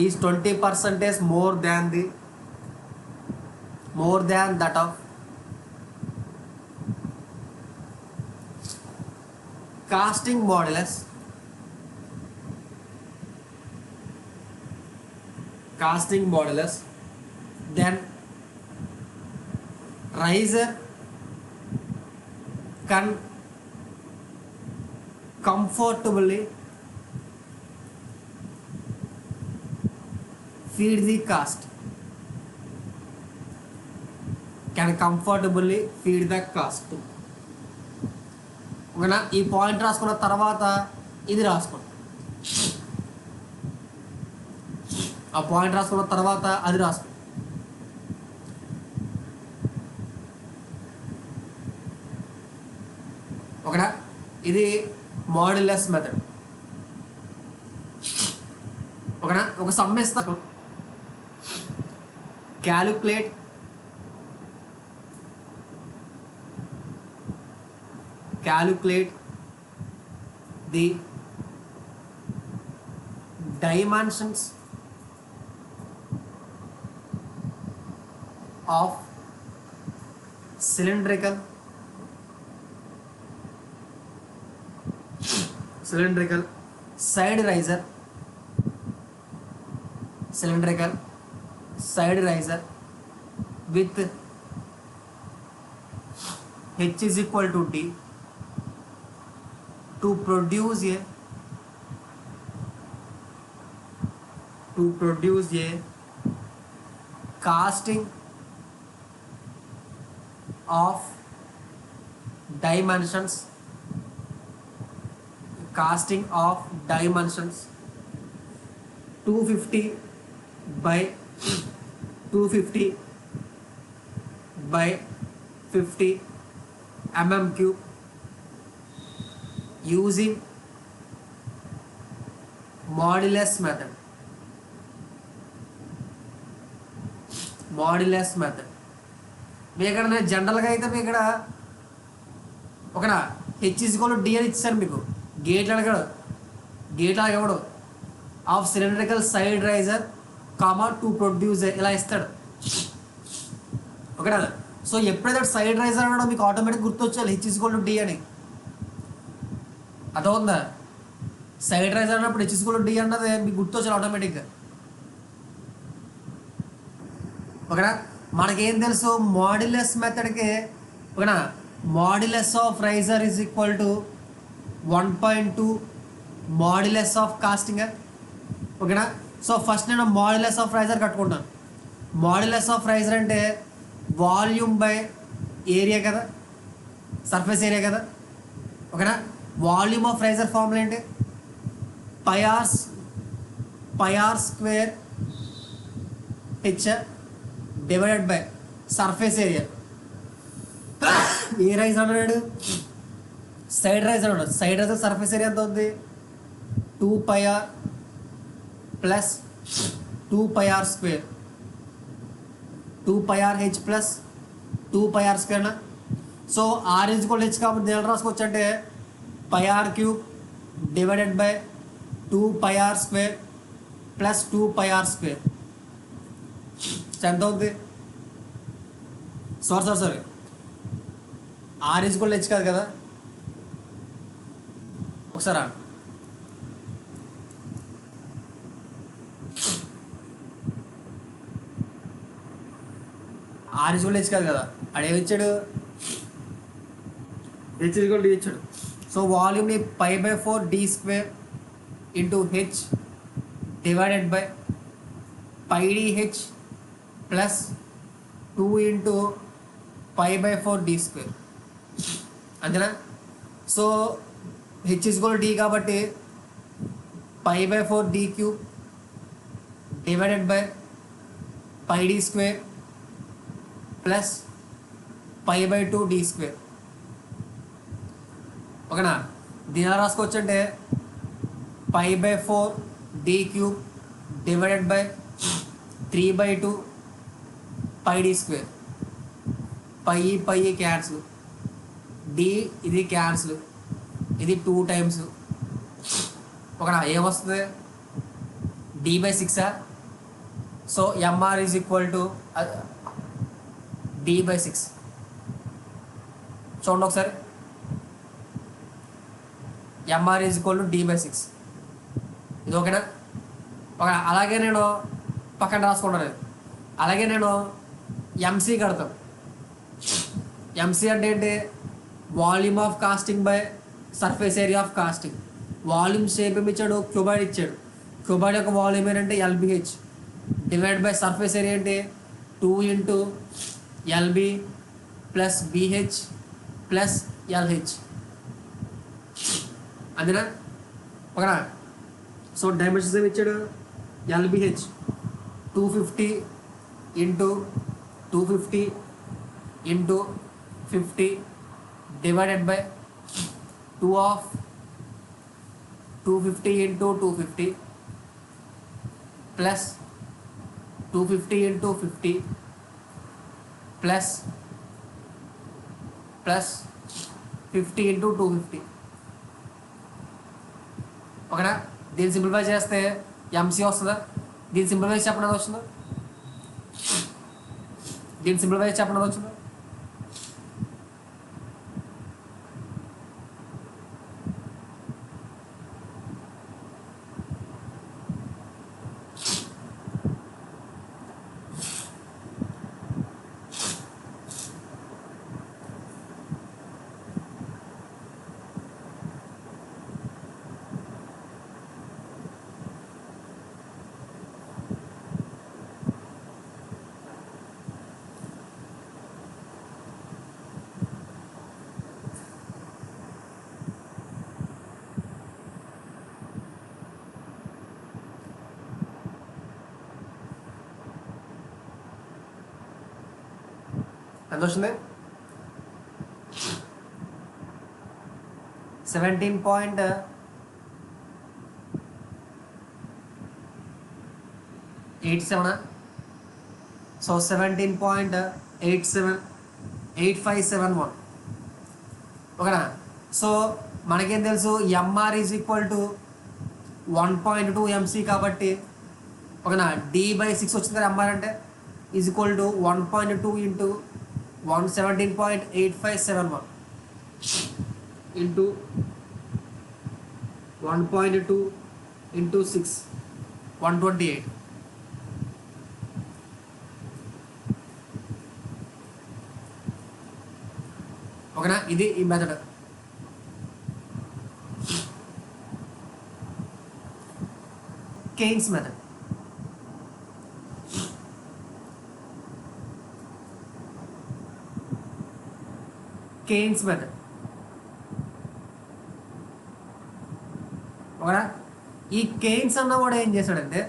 is 20% more than that of casting modulus then riser can comfortably feed the cast. ఓకేనా? ఈ point రాసుకున్న తర్వాత ఇది రాసుకోండి. ఆ పాయింట్ రాసుకున్న తర్వాత అది రాసుకోండి. ఓకేనా? ఇది మాడ్యులస్ మెథడ్. ఓకేనా? ఒక సమ్ ఇస్తాను. Calculate the dimensions of cylindrical side riser with h is equal to d to produce a casting of dimensions 250 by 50 mm cube using modulus method. మీ ఇక్కడ నేను జనరల్గా అయితే మీ ఇక్కడ ఒకనా హెచ్ ఈజ్కోల్ డి అని ఇచ్చాను మీకు. గేట్లు అడగడు of cylindrical side raiser comma to produce ఇలా ఇస్తాడు. ఓకేనా? సో ఎప్పుడైతే సైడ్ రైజర్ అన్నాడో మీకు ఆటోమేటిక్ గుర్తొచ్చాలి హెచ్ ఈజ్కోల్ డి అని. అదవుందా? సైడ్ రైజర్ అన్నప్పుడు హెచ్ ఈజ్కోల్ డి అన్నది మీకు గుర్తొచ్చాలి ఆటోమేటిక్గా. ఓకేనా? మనకేం తెలుసు మాడ్యులస్ మెథడ్కి. ఓకేనా? Modulus of riser is equal to 1.2 modulus of casting. ఓకేనా? సో ఫస్ట్ నేను మాడ్యులస్ ఆఫ్ రైజర్ కట్టుకుంటాను. మాడ్యులస్ ఆఫ్ రైజర్ అంటే వాల్యూమ్ బై ఏరియా కదా, సర్ఫేస్ ఏరియా కదా. ఓకేనా? వాల్యూమ్ ఆఫ్ రైజర్ ఫార్ములా ఏంటి? Pi r square h divided by surface area. ఏ riser అన్నాడు? సైడ్ రైజర్ అన్నాడు. సైడ్ రైజర్ సర్ఫేస్ ఏరియా ఎంత ఉంది? 2πr plus 2πr square 2πrh plus 2πr స్క్వేర్నా. So r is equal H కాబట్టి దేని రాసుకోవచ్చు అంటే πr cube divided by 2πr square plus 2πr square. ఎంత అవుతుంది? Sorry R is equal H కాదు కదా, ఒకసారి ఆర్ ఈజ్ ఈక్వల్ హెచ్ కాదు కదా, అడేమి ఇచ్చాడు? హెచ్ ఈజ్ ఈక్వల్ డి ఇచ్చాడు. సో వాల్యూమ్ని π/4 d square into h divided by πdh plus 2 into π/4 d square. అంతేనా? So h is equal d కాబట్టి π/4 d cube divided by πd square plus π/2 d square. ఓకేనా? దీని ఎలా రాసుకోవచ్చు అంటే π/4 d cube divided by 3/2 πd square. Pi cancel, d ఇది cancel, ఇది 2 times. ఓకేనా? ఏమొస్తుంది? d/6. So mr is equal to d/6. చూడండి ఒకసారి, mr is equal to d/6. ఇది ఓకేనా? అలాగే నేను పక్కన రాసుకుంటాను. అలాగే నేను ఎంసీ కడతాను. ఎంసీ అంటే ఏంటి? Volume of casting by surface area of casting. Volume shape ఏమి ఇచ్చాడు? క్యూబాయిడ్ ఇచ్చాడు. క్యూబాయిడ్ యొక్క వాల్యూమ్ ఏంటంటే LBH divide by surface area అంటే 2 into LB plus BH plus LH. అదేనా? ఓకేనా? సో డైమెన్షన్స్ ఏమి ఇచ్చాడు? LBH 250 into 250 into 50 divided by 2 of 250 into 250 plus 250 into 50 plus 50 into 250. ఓకేనా? దీన్ని సింప్లిఫై చేస్తే ఎంసీ వస్తుందా? దీన్ని సింప్లిఫై చెప్పడం వస్తుందా? దీన్ని సింప్లిఫై చెప్పడం వచ్చిందా? ఎంత వచ్చింది? 17.87. సో 17.878571. ఓకేనా? సో మనకేం తెలుసు? MR is equal to 1.2 MC కాబట్టి ఓకేనా, D/6 వచ్చింది కదా. MR అంటే is equal to 1.2 into 117.8571 into 1.2 into 6 128. ఓకేనా? ఇది ఈ method. Keynes method. Keynes method. ఓకేనా? ఈ కెయిన్స్ అన్నవాడు ఏం చేశాడంటే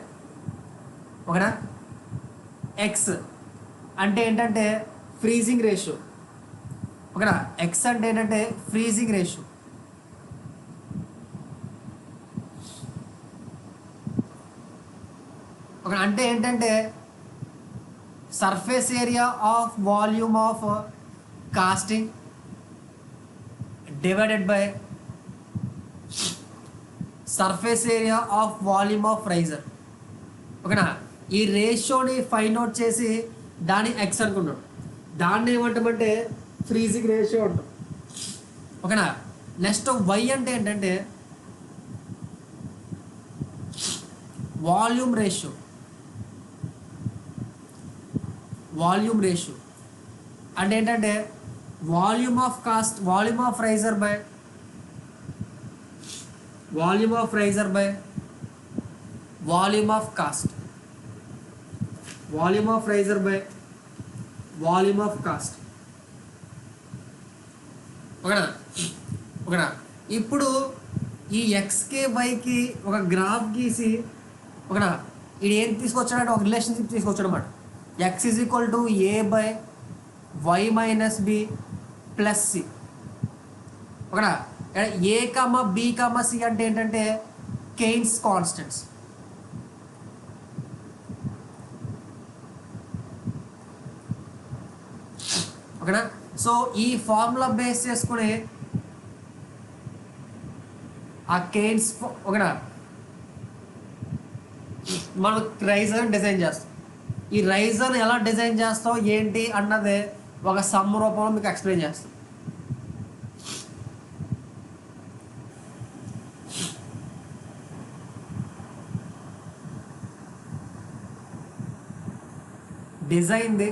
ఓకేనా, ఎక్స్ అంటే ఏంటంటే ఫ్రీజింగ్ రేషియో. ఓకేనా? ఎక్స్ అంటే ఏంటంటే ఫ్రీజింగ్ రేషియో. ఓకే, అంటే ఏంటంటే surface area of volume of casting divided by surface area of volume of riser. ఓకేనా? ఈ రేషియోని ఫైండ్ అవుట్ చేసి దాన్ని ఎక్స్ అనుకున్నాడు. దాన్ని ఏమంటామంటే ఫ్రీజింగ్ రేషియో అంటాం. ఓకేనా? నెక్స్ట్ వై అంటే ఏంటంటే వాల్యూమ్ రేషియో. వాల్యూమ్ రేషియో అంటే ఏంటంటే volume of cost, volume of raiser by volume of raiser by volume of cost. Volume of raiser by volume of cost. ఓకేనా? ఓకేనా? ఇప్పుడు ఈ ఎక్స్కే వైకి ఒక గ్రాఫ్ గీసి ఓకేనా, ఇది ఏం తీసుకొచ్చాడంటే ఒక రిలేషన్షిప్ తీసుకొచ్చాడు అనమాట. X is equal to a by y minus b plus c. ఓకేనా? A comma b comma c అంటే ఏంటంటే కెయిన్స్ కాన్స్టెంట్స్. ఓకేనా? సో ఈ ఫార్ములా బేస్ చేసుకుని ఆ కెయిన్స్ ఓకేనా మనం రైజర్ డిజైన్ చేస్తాం. ఈ రైజర్ ఎలా డిజైన్ చేస్తాం ఏంటి అన్నది ఒక సమ్ రూపంలో మీకు ఎక్స్ప్లెయిన్ చేస్తాం. Design the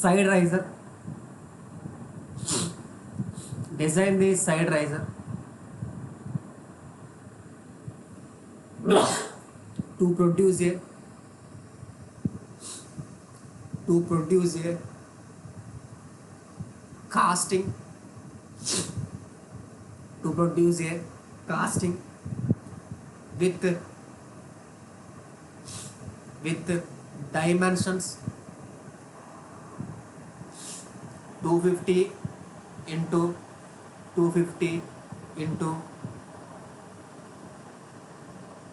side riser, design the side riser to produce a casting with dimensions 250 into 250 into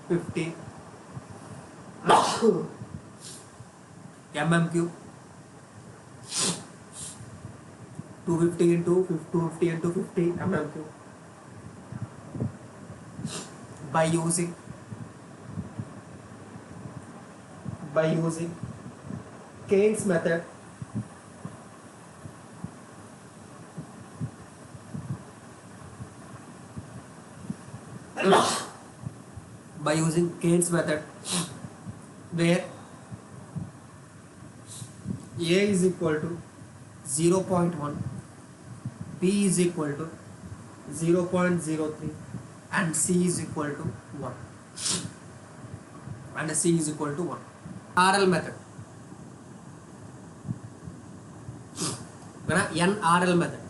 50 mm cube, 250 into 250 into 50 mm cube, by using Keynes method. By using Keynes method, where A is equal to 0.1, B is equal to 0.03, and C is equal to 1. RL method. NRL method.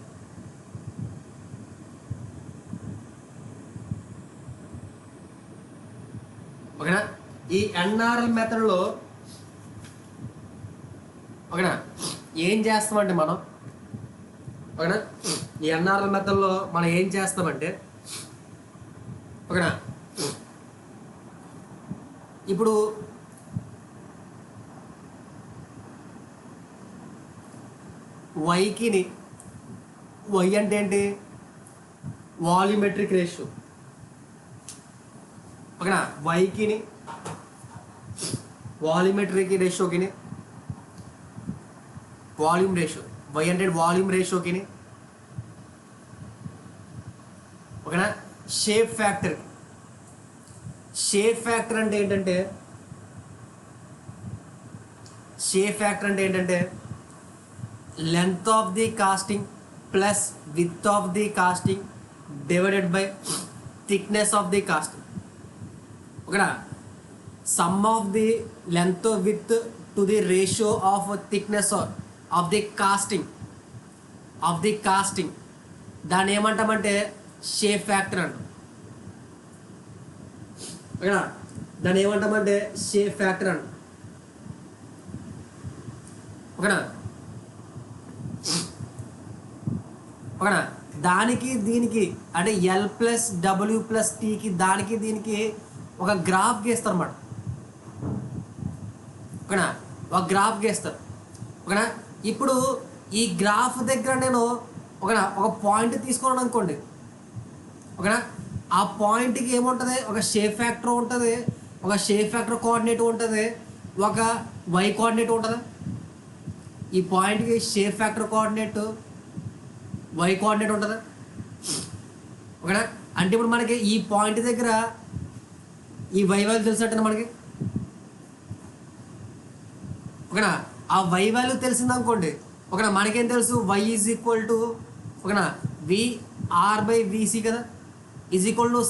ఓకేనా? ఈ NRL మెథడ్లో ఓకేనా ఏం చేస్తామంటే మనం ఓకేనా ఈ NRL మెథడ్లో మనం ఏం చేస్తామంటే ఓకేనా ఇప్పుడు వైకిని వై అంటే ఏంటి? Volumetric ratio. ఓకేనా వైకిని వాల్యూమెట్రిక్ రేషియోకిని వాల్యూమ్ రేషియో వై అంటే వాల్యూమ్ రేషియోకిని ఓకేనా షేప్ ఫ్యాక్టర్ అంటే ఏంటంటే length of the casting plus width of the casting divided by thickness of the casting. ఓకేనా sum of the length with to the ratio of thickness of the casting దాన్ని ఏమంటామంటే shape factor అంటాం. ఓకేనా దాన్ని ఏమంటామంటే shape factor అంటాం. ఓకేనా ఓకేనా దానికి దీనికి అంటే ఎల్ ప్లస్ డబ్ల్యూ ప్లస్ టీకి దానికి దీనికి ఒక గ్రాఫ్ గీస్తారు అన్నమాట. ఓకేనా ఒక గ్రాఫ్ గీస్తారు. ఓకేనా ఇప్పుడు ఈ గ్రాఫ్ దగ్గర నేను ఒక పాయింట్ తీసుకున్నాను అనుకోండి. ఓకేనా ఆ పాయింట్కి ఏముంటుంది? ఒక షేప్ ఫ్యాక్టర్ ఉంటుంది, ఒక షేప్ ఫ్యాక్టర్ కోఆర్డినేట్ ఉంటుంది, ఒక వై కోఆర్డినేట్ ఉంటుంది. ఈ పాయింట్కి shape factor coordinate why coordinate ఉంటుంది. ఓకేనా అంటే ఇప్పుడు మనకి ఈ పాయింట్ దగ్గర ఈ వై వాల్యూ తెలిసినట్టు మనకి. ఓకేనా ఆ వై వాల్యూ తెలిసిందనుకోండి. ఓకేనా మనకేం తెలుసు? వై ఈజ్ ఈక్వల్ టు ఓకేనా విఆర్ బై విసి కదా, is equal to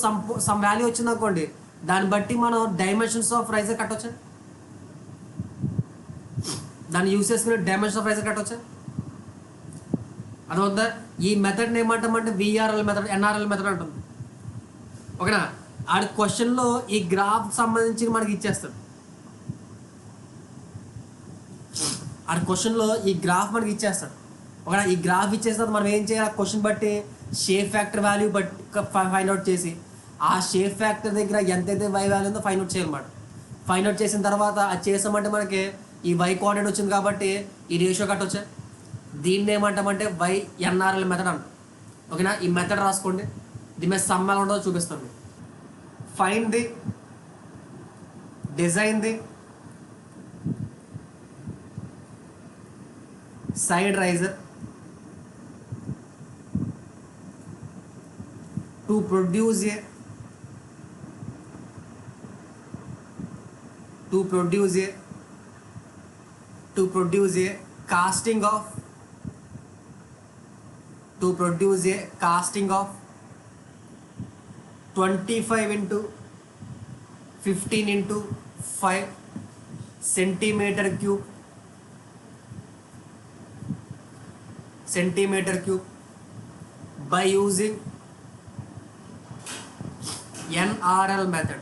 some value వచ్చింది అనుకోండి. దాన్ని బట్టి మనం డైమెన్షన్స్ ఆఫ్ రైజర్ కట్టవచ్చా? దాన్ని యూస్ చేసుకుని డైమెన్షన్ ఆఫ్ రైజర్ కట్టవచ్చా? అదవుతుందా? ఈ మెథడ్ని ఏమంటామంటే విఆర్ఎల్ మెథడ్, ఎన్ఆర్ఎల్ మెథడ్ అంటుంది. ఓకేనా ఆడి క్వశ్చన్లో ఈ గ్రాఫ్ సంబంధించి మనకి ఇచ్చేస్తాడు. ఆడి క్వశ్చన్లో ఈ గ్రాఫ్ మనకి ఇచ్చేస్తాడు. ఓకేనా ఈ గ్రాఫ్ ఇచ్చేసిన మనం ఏం చేయాలి? ఆ క్వశ్చన్ బట్టి షేప్ ఫ్యాక్టర్ వాల్యూ బట్టి ఫైండ్ అవుట్ చేసి ఆ షేప్ ఫ్యాక్టర్ దగ్గర ఎంతైతే వై వాల్యూ ఉందో ఫైండ్ అవుట్ చేయాలన్నమాట. ఫైండ్ అవుట్ చేసిన తర్వాత అది చేసామంటే మనకి ఈ వై కోఆర్డినేట్ వచ్చింది కాబట్టి ఈ రేషియో కట్టవచ్చా? దీన్ని ఏమంటామంటే YNRL మెథడ్ అంటాం. ఓకేనా, ఈ మెథడ్ రాసుకోండి. దీని మీద సమ్ ఎలా ఉంటుందో చూపిస్తాను. Find the, design the side riser to produce a casting of 25 into 15 into 5 centimeter cube by using NRL method.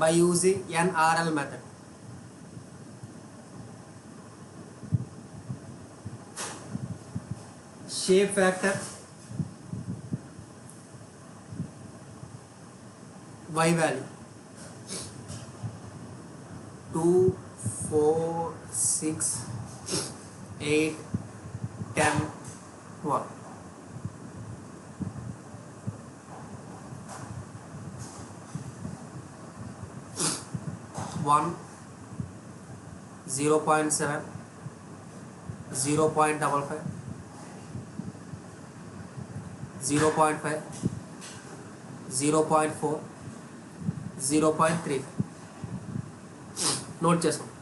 By using NRL method. Shape factor Y value 2, 4, 6, 8, 10, 12. One 0.7, 0.55, 0.5, 0.4, 0.3. Note చేసుకోండి.